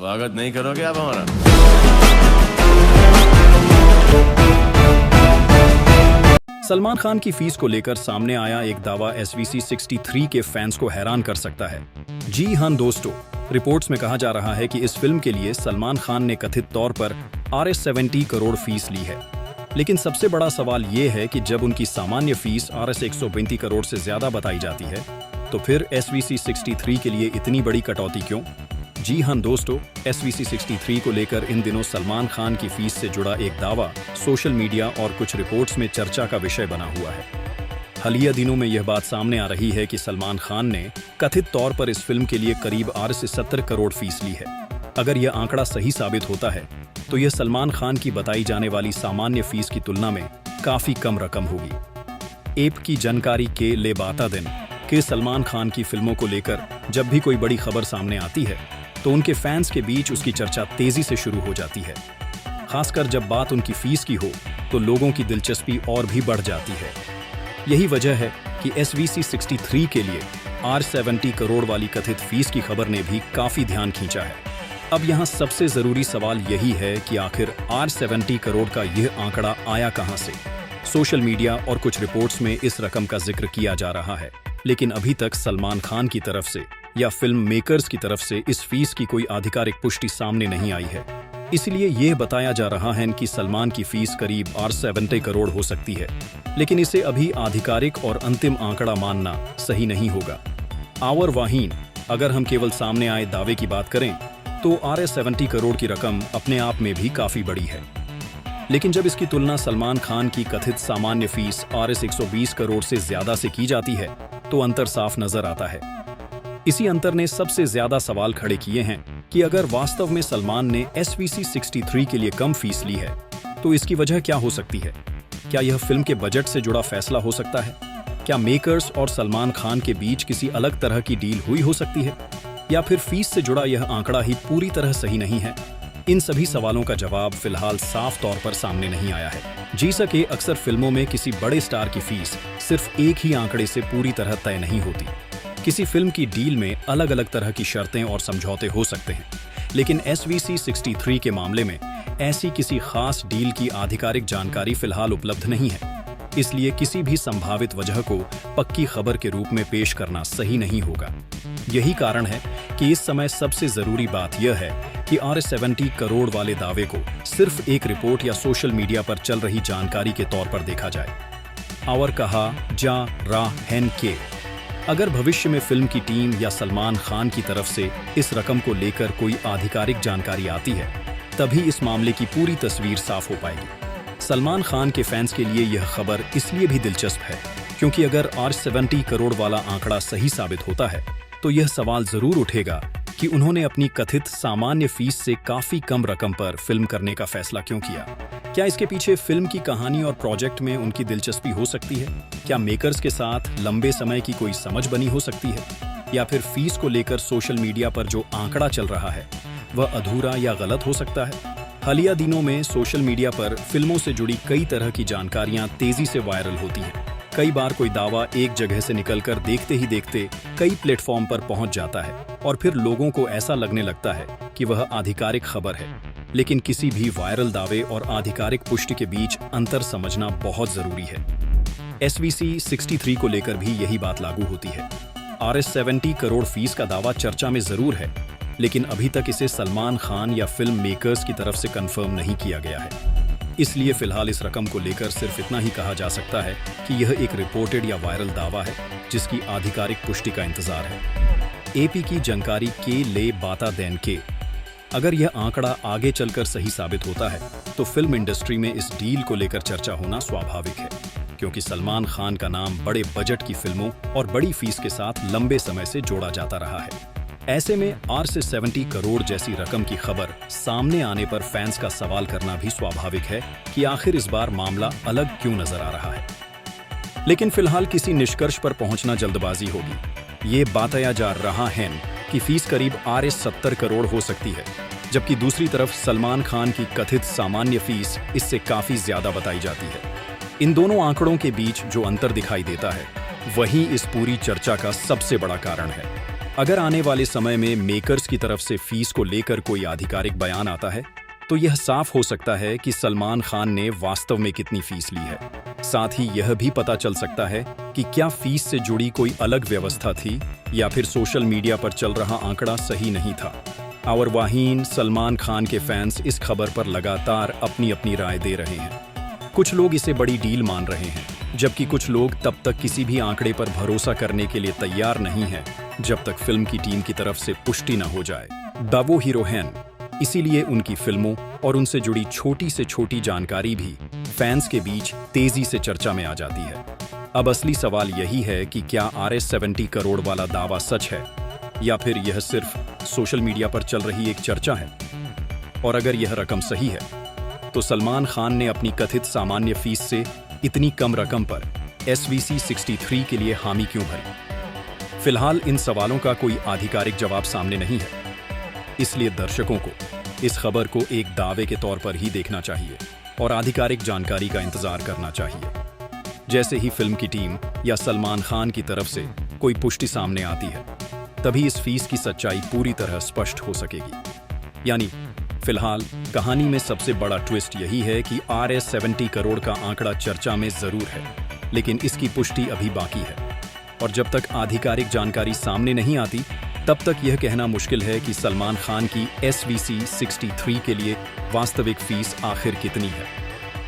स्वागत नहीं करोगे आप हमारा? सलमान खान की फीस को लेकर सामने आया एक दावा SVC 63 के फैंस को हैरान कर सकता है। जी हां दोस्तों, रिपोर्ट्स में कहा जा रहा है कि इस फिल्म के लिए सलमान खान ने कथित तौर पर Rs 70 करोड़ फीस ली है। लेकिन सबसे बड़ा सवाल ये है कि जब उनकी सामान्य फीस Rs 132 करोड़ से ज्यादा बताई जाती है, तो फिर SVC 63 के लिए इतनी बड़ी कटौती क्यों? जी हां दोस्तों, SVC 63 को लेकर इन दिनों सलमान खान की फीस से जुड़ा एक दावा सोशल मीडिया और कुछ रिपोर्ट्स में चर्चा का विषय बना हुआ है। हालिया दिनों में यह बात सामने आ रही है कि सलमान खान ने कथित तौर पर इस फिल्म के लिए करीब Rs 70 करोड़ फीस ली है। अगर यह आंकड़ा सही साबित होता है तो यह सलमान खान की बताई जाने वाली सामान्य फीस की तुलना में काफी कम रकम होगी। एप की जानकारी के ले बाता दिन के सलमान खान की फिल्मों को लेकर जब भी कोई बड़ी खबर सामने आती है तो उनके फैंस के बीच उसकी चर्चा तेजी से शुरू हो जाती है। खासकर जब बात उनकी फीस की हो तो लोगों की दिलचस्पी और भी बढ़ जाती है। यही वजह है कि SVC 63 के लिए Rs 70 करोड़ वाली कथित फीस की खबर ने भी काफी ध्यान खींचा है। अब यहाँ सबसे जरूरी सवाल यही है कि आखिर Rs 70 करोड़ का यह आंकड़ा आया कहां से? सोशल मीडिया और कुछ रिपोर्ट्स में इस रकम का जिक्र किया जा रहा है, लेकिन अभी तक सलमान खान की तरफ से या फिल्म मेकर्स की तरफ से इस फीस की कोई आधिकारिक पुष्टि सामने नहीं आई है। इसलिए यह बताया जा रहा है कि सलमान की फीस करीब Rs 70 करोड़ हो सकती है, लेकिन इसे अभी आधिकारिक और अंतिम आंकड़ा मानना सही नहीं होगा। आवर वाहीन, अगर हम केवल सामने आए दावे की बात करें तो Rs 70 करोड़ की रकम अपने आप में भी काफी बड़ी है, लेकिन जब इसकी तुलना सलमान खान की कथित सामान्य फीस Rs 120 करोड़ से ज्यादा से की जाती है तो अंतर साफ नजर आता है। इसी अंतर ने सबसे ज्यादा सवाल खड़े किए हैं कि अगर वास्तव में सलमान ने SVC 63 के लिए कम फीस ली है तो इसकी वजह क्या हो सकती है? क्या यह फिल्म के बजट से जुड़ा फैसला हो सकता है? क्या मेकर्स और सलमान खान के बीच किसी अलग तरह की डील हुई हो सकती है? या फिर फीस से जुड़ा यह आंकड़ा ही पूरी तरह सही नहीं है? इन सभी सवालों का जवाब फिलहाल साफ तौर पर सामने नहीं आया है। जी सके अक्सर फिल्मों में किसी बड़े स्टार की फीस सिर्फ एक ही आंकड़े से पूरी तरह तय नहीं होती। किसी फिल्म की डील में अलग अलग तरह की शर्तें और समझौते हो सकते हैं, लेकिन SVC 63 के मामले में ऐसी किसी खास डील की आधिकारिक जानकारी फिलहाल उपलब्ध नहीं है। इसलिए किसी भी संभावित वजह को पक्की खबर के रूप में पेश करना सही नहीं होगा। यही कारण है कि इस समय सबसे जरूरी बात यह है कि Rs 70 करोड़ वाले दावे को सिर्फ एक रिपोर्ट या सोशल मीडिया पर चल रही जानकारी के तौर पर देखा जाए। और कहा जा रहा है कि अगर भविष्य में फिल्म की टीम या सलमान खान की तरफ से इस रकम को लेकर कोई आधिकारिक जानकारी आती है, तभी इस मामले की पूरी तस्वीर साफ हो पाएगी। सलमान खान के फैंस के लिए यह खबर इसलिए भी दिलचस्प है क्योंकि अगर Rs 70 करोड़ वाला आंकड़ा सही साबित होता है तो यह सवाल जरूर उठेगा कि उन्होंने अपनी कथित सामान्य फीस से काफी कम रकम पर फिल्म करने का फैसला क्यों किया। क्या इसके पीछे फिल्म की कहानी और प्रोजेक्ट में उनकी दिलचस्पी हो सकती है? क्या मेकर्स के साथ लंबे समय की कोई समझ बनी हो सकती है? या फिर फीस को लेकर सोशल मीडिया पर जो आंकड़ा चल रहा है वह अधूरा या गलत हो सकता है? हालिया दिनों में सोशल मीडिया पर फिल्मों से जुड़ी कई तरह की जानकारियां तेजी से वायरल होती हैं। कई बार कोई दावा एक जगह से निकलकर देखते ही देखते कई प्लेटफॉर्म पर पहुंच जाता है और फिर लोगों को ऐसा लगने लगता है कि वह आधिकारिक खबर है। लेकिन किसी भी वायरल दावे और आधिकारिक पुष्टि के बीच अंतर समझना बहुत जरूरी है। SVC 63 को लेकर भी यही बात लागू होती है। Rs 70 करोड़ फीस का दावा चर्चा में जरूर है, लेकिन अभी तक इसे सलमान खान या फिल्म मेकर्स की तरफ से कंफर्म नहीं किया गया है। इसलिए फिलहाल इस रकम को लेकर सिर्फ इतना ही कहा जा सकता है कि यह एक रिपोर्टेड या वायरल दावा है जिसकी आधिकारिक पुष्टि का इंतजार है। AP की जानकारी के ले बाता देन के अगर यह आंकड़ा आगे चलकर सही साबित होता है तो फिल्म इंडस्ट्री में इस डील को लेकर चर्चा होना स्वाभाविक है, क्योंकि सलमान खान का नाम बड़े बजट की फिल्मों और बड़ी फीस के साथ लंबे समय से जोड़ा जाता रहा है। ऐसे में Rs 70 करोड़ जैसी रकम की खबर सामने आने पर फैंस का सवाल करना भी स्वाभाविक है कि आखिर इस बार मामला अलग क्यों नजर आ रहा है। लेकिन फिलहाल किसी निष्कर्ष पर पहुंचना जल्दबाजी होगी। ये बताया जा रहा है कि फीस करीब Rs 70 करोड़ हो सकती है, जबकि दूसरी तरफ सलमान खान की कथित सामान्य फीस इससे काफी ज्यादा बताई जाती है। इन दोनों आंकड़ों के बीच जो अंतर दिखाई देता है वही इस पूरी चर्चा का सबसे बड़ा कारण है। अगर आने वाले समय में मेकर्स की तरफ से फीस को लेकर कोई आधिकारिक बयान आता है, तो यह साफ हो सकता है कि सलमान खान ने वास्तव में कितनी फीस ली है। साथ ही यह भी पता चल सकता है कि क्या फीस से जुड़ी कोई अलग व्यवस्था थी या फिर सोशल मीडिया पर चल रहा आंकड़ा सही नहीं था। और वहीं सलमान खान के फैंस इस खबर पर लगातार अपनी अपनी राय दे रहे हैं। कुछ लोग इसे बड़ी डील मान रहे हैं, जबकि कुछ लोग तब तक किसी भी आंकड़े पर भरोसा करने के लिए तैयार नहीं हैं जब तक फिल्म की टीम की तरफ से पुष्टि न हो जाए। दावो हीरो हैं, इसीलिए उनकी फिल्मों और उनसे जुड़ी छोटी से छोटी जानकारी भी फैंस के बीच तेजी से चर्चा में आ जाती है। अब असली सवाल यही है कि क्या RS70 करोड़ वाला दावा सच है या फिर यह सिर्फ सोशल मीडिया पर चल रही एक चर्चा है। और अगर यह रकम सही है तो सलमान खान ने अपनी कथित सामान्य फीस से इतनी कम रकम पर SVC 63 के लिए हामी क्यों भरी। फिलहाल इन सवालों का कोई आधिकारिक जवाब सामने नहीं है, इसलिए दर्शकों को इस खबर को एक दावे के तौर पर ही देखना चाहिए और आधिकारिक जानकारी का इंतजार करना चाहिए। जैसे ही फिल्म की टीम या सलमान खान की तरफ से कोई पुष्टि सामने आती है, तभी इस फीस की सच्चाई पूरी तरह स्पष्ट हो सकेगी। यानी फिलहाल कहानी में सबसे बड़ा ट्विस्ट यही है कि RS70 करोड़ का आंकड़ा चर्चा में जरूर है, लेकिन इसकी पुष्टि अभी बाकी है। और जब तक आधिकारिक जानकारी सामने नहीं आती, तब तक यह कहना मुश्किल है कि सलमान खान की SVC 63 के लिए वास्तविक फीस आखिर कितनी है।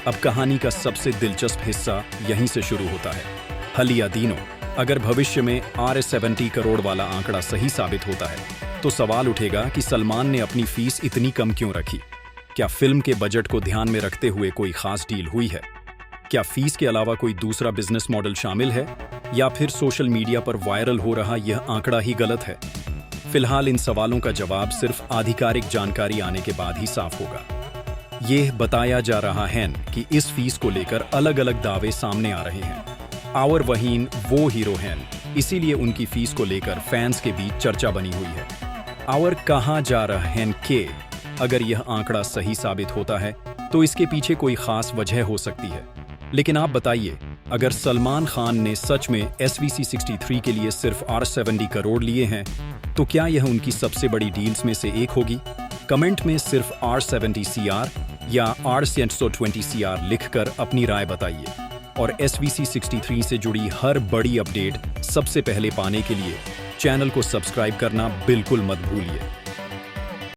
अब कहानी का सबसे दिलचस्प हिस्सा यहीं से शुरू होता है। हल या दीनो, अगर भविष्य में RS70 करोड़ वाला आंकड़ा सही साबित होता है, तो सवाल उठेगा कि सलमान ने अपनी फीस इतनी कम क्यों रखी। क्या फिल्म के बजट को ध्यान में रखते हुए कोई खास डील हुई है? क्या फीस के अलावा कोई दूसरा बिजनेस मॉडल शामिल है, या फिर सोशल मीडिया पर वायरल हो रहा यह आंकड़ा ही गलत है? फिलहाल इन सवालों का जवाब सिर्फ आधिकारिक जानकारी आने के बाद ही साफ होगा। यह बताया जा रहा है कि इस फीस को लेकर अलग अलग दावे सामने आ रहे हैं। और वहीं वो हीरो हैं, इसीलिए उनकी फीस को लेकर फैंस के बीच चर्चा बनी हुई है। और कहा जा रहा है कि अगर यह आंकड़ा सही साबित होता है तो इसके पीछे कोई खास वजह हो सकती है। लेकिन आप बताइए, अगर सलमान खान ने सच में SVC 63 के लिए सिर्फ RS70 करोड़ लिए हैं, तो क्या यह उनकी सबसे बड़ी डील्स में से एक होगी? कमेंट में सिर्फ R70 CR या R120 CR लिखकर अपनी राय बताइए। और SVC 63 से जुड़ी हर बड़ी अपडेट सबसे पहले पाने के लिए चैनल को सब्सक्राइब करना बिल्कुल मत भूलिए।